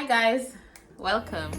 guys, welcome.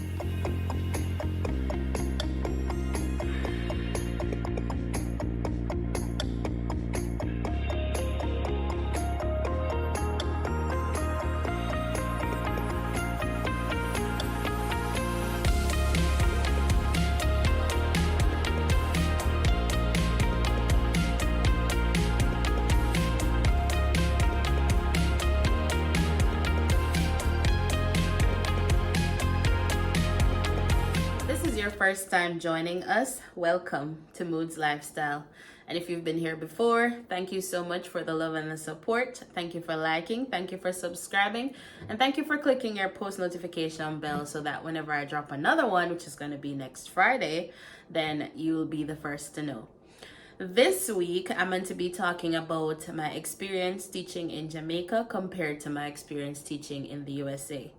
Your first time joining us, welcome to Moods Lifestyle. And if you've been here before, thank you so much for the love and the support. Thank you for liking, thank you for subscribing, and thank you for clicking your post notification bell so that whenever I drop another one, which is going to be next Friday, then you'll be the first to know. This week, I'm going to be talking about my experience teaching in Jamaica compared to my experience teaching in the USA.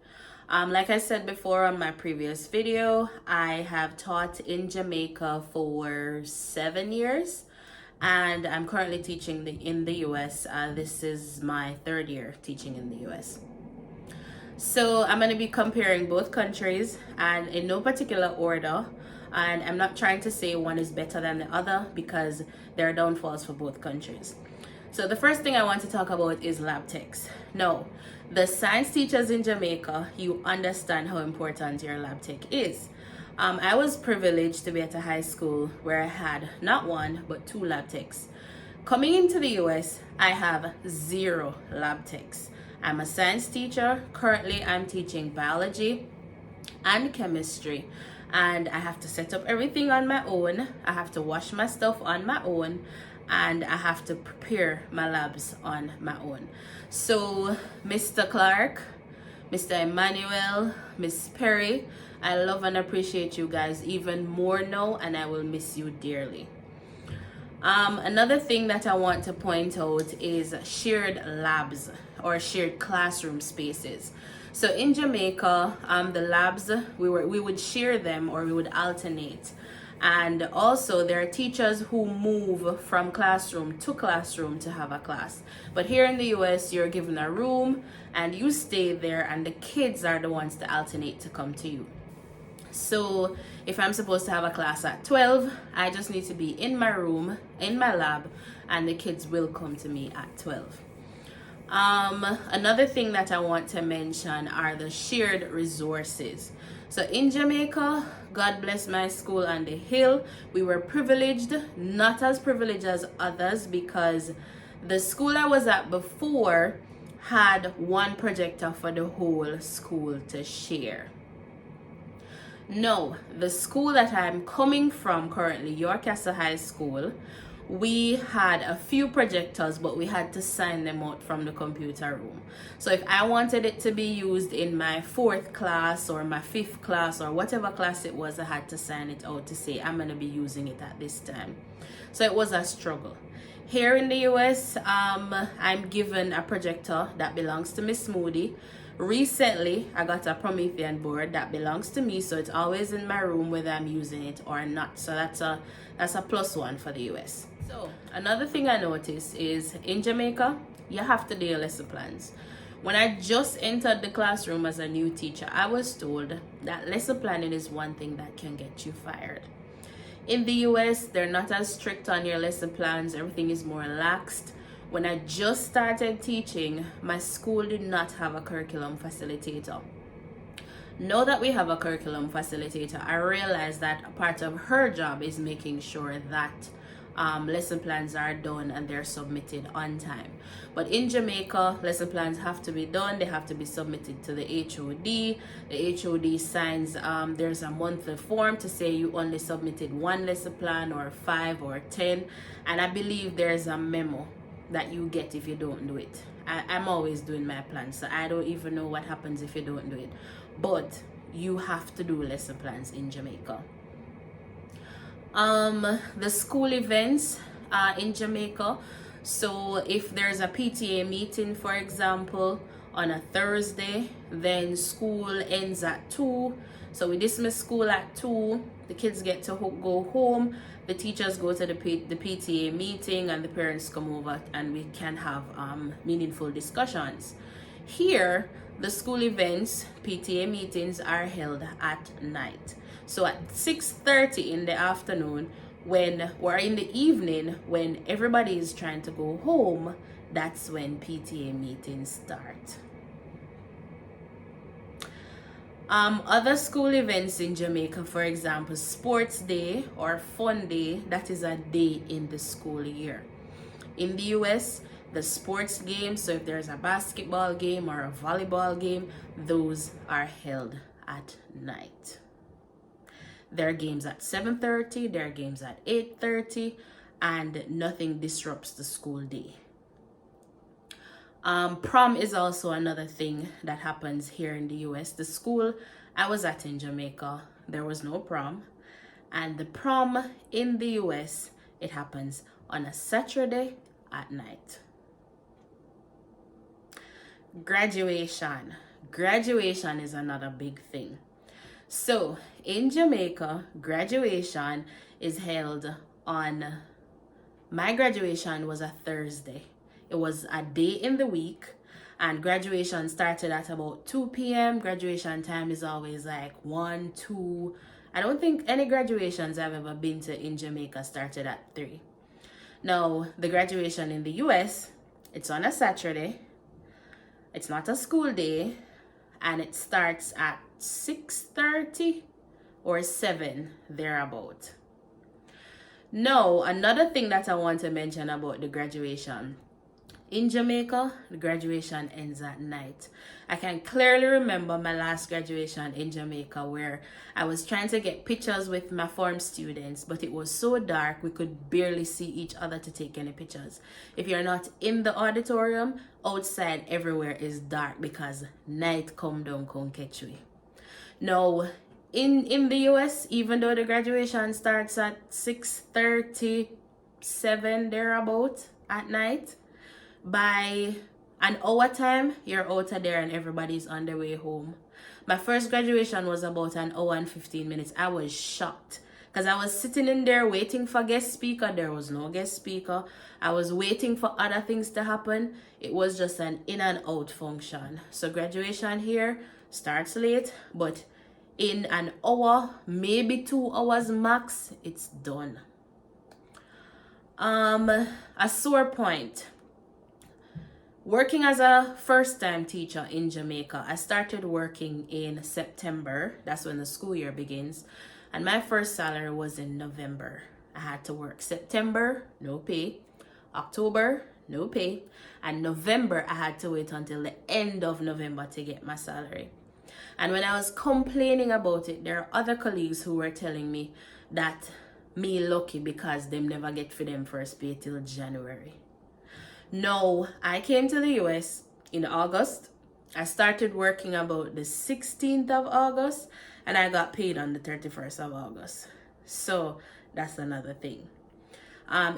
Like I said before on my previous video, I have taught in Jamaica for 7 years, and I'm currently teaching in the US. This is my 3rd year teaching in the US. So I'm going to be comparing both countries and in no particular order. And I'm not trying to say one is better than the other because there are downfalls for both countries. So the first thing I want to talk about is lab techs. Now, the science teachers in Jamaica, you understand how important your lab tech is. I was privileged to be at a high school where I had not one, but 2 lab techs. Coming into the US, I have 0 lab techs. I'm a science teacher. Currently, I'm teaching biology and chemistry. And I have to set up everything on my own. I have to wash my stuff on my own. And I have to prepare my labs on my own. So, Mr. Clark, Mr. Emmanuel, Miss Perry, I love and appreciate you guys even more now, and I will miss you dearly. Another thing that I want to point out is shared labs or shared classroom spaces. So in Jamaica, the labs, we would share them or we would alternate. And also there are teachers who move from classroom to classroom to have a class. But here in the US, you're given a room and you stay there, and the kids are the ones to alternate to come to you. So if I'm supposed to have a class at 12, I just need to be in my room, in my lab, and the kids will come to me at 12. Another thing that I want to mention are the shared resources. So in Jamaica, God bless my school on the hill, we were privileged, not as privileged as others, because the school I was at before had one projector for the whole school to share. No, the school that I'm coming from currently, York Castle High School, we had a few projectors, but we had to sign them out from the computer room. So if I wanted it to be used in my 4th class or my 5th class or whatever class it was, I had to sign it out to say I'm going to be using it at this time. So it was a struggle. Here in the US, I'm given a projector that belongs to Miss Moody. Recently, I got a Promethean board that belongs to me, so it's always in my room whether I'm using it or not. So that's a +1 for the US. So another thing I noticed is in Jamaica, you have to do your lesson plans. When I just entered the classroom as a new teacher, I was told that lesson planning is one thing that can get you fired. In the US, they're not as strict on your lesson plans. Everything is more relaxed. When I just started teaching, my school did not have a curriculum facilitator. Now that we have a curriculum facilitator, I realized that a part of her job is making sure that lesson plans are done and they're submitted on time. But in Jamaica, lesson plans have to be done. They have to be submitted to the HOD. The HOD signs, there's a monthly form to say you only submitted 1 lesson plan or 5 or 10. And I believe there's a memo that you get if you don't do it. I'm always doing my plans, so I don't even know what happens if you don't do it. But you have to do lesson plans in Jamaica. The school events in Jamaica. So if there's a PTA meeting, for example, on a Thursday, then school ends at 2. So we dismiss school at 2. The kids get to go home. The teachers go to the PTA meeting, and the parents come over, and we can have meaningful discussions. Here, the school events, PTA meetings are held at night. So at 6:30 in the afternoon, or in the evening, when everybody is trying to go home, that's when PTA meetings start. Other school events in Jamaica, for example, sports day or fun day, that is a day in the school year. In the US, the sports games, so if there's a basketball game or a volleyball game, those are held at night. There are games at 7:30, there are games at 8:30, and nothing disrupts the school day. Prom is also another thing that happens here in the US. The school I was at in Jamaica, there was no prom. And the prom in the US, it happens on a Saturday at night. Graduation. Graduation is another big thing. So in Jamaica, graduation is held on, my graduation was a Thursday. It was a day in the week, and graduation started at about 2 p.m. Graduation time is always like 1, 2. I don't think any graduations I've ever been to in Jamaica started at 3. Now, the graduation in the US, it's on a Saturday. It's not a school day, and it starts at 6:30 or 7, thereabout. Now, another thing that I want to mention about the graduation. In Jamaica, the graduation ends at night. I can clearly remember my last graduation in Jamaica where I was trying to get pictures with my form students, but it was so dark we could barely see each other to take any pictures. If you're not in the auditorium, outside everywhere is dark because night come down come catch we. Now, in the US, even though the graduation starts at 6:37 thereabout at night, by an hour time, you're out of there and everybody's on their way home. My first graduation was about an hour and 15 minutes. I was shocked because I was sitting in there waiting for guest speaker. There was no guest speaker. I was waiting for other things to happen. It was just an in and out function. So graduation here starts late, but in an hour, maybe 2 hours max, it's done. A sore point. Working as a first-time teacher in Jamaica, I started working in September. That's when the school year begins. And my first salary was in November. I had to work September, no pay. October, no pay. And November, I had to wait until the end of November to get my salary. And when I was complaining about it, there are other colleagues who were telling me that me lucky because them never get for them first pay till January. No, I came to the US in August. I started working about the 16th of August and I got paid on the 31st of August. So that's another thing.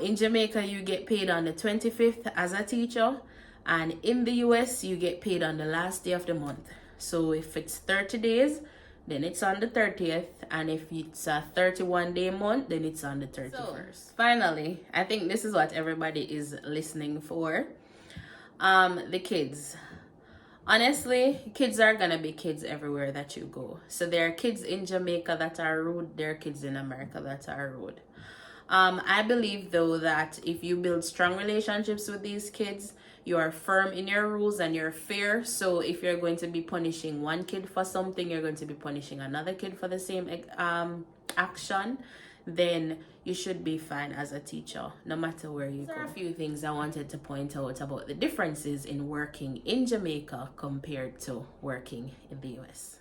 In Jamaica, you get paid on the 25th as a teacher, and in the US, you get paid on the last day of the month. So if it's 30 days, then it's on the 30th, and if it's a 31-day month, then it's on the 31st. So, finally, I think this is what everybody is listening for. The kids. Honestly, kids are gonna be kids everywhere that you go. So there are kids in Jamaica that are rude, there are kids in America that are rude. I believe though that if you build strong relationships with these kids, you are firm in your rules and you're fair. So if you're going to be punishing one kid for something, you're going to be punishing another kid for the same action, then you should be fine as a teacher, no matter where you go. There are a few things I wanted to point out about the differences in working in Jamaica compared to working in the US.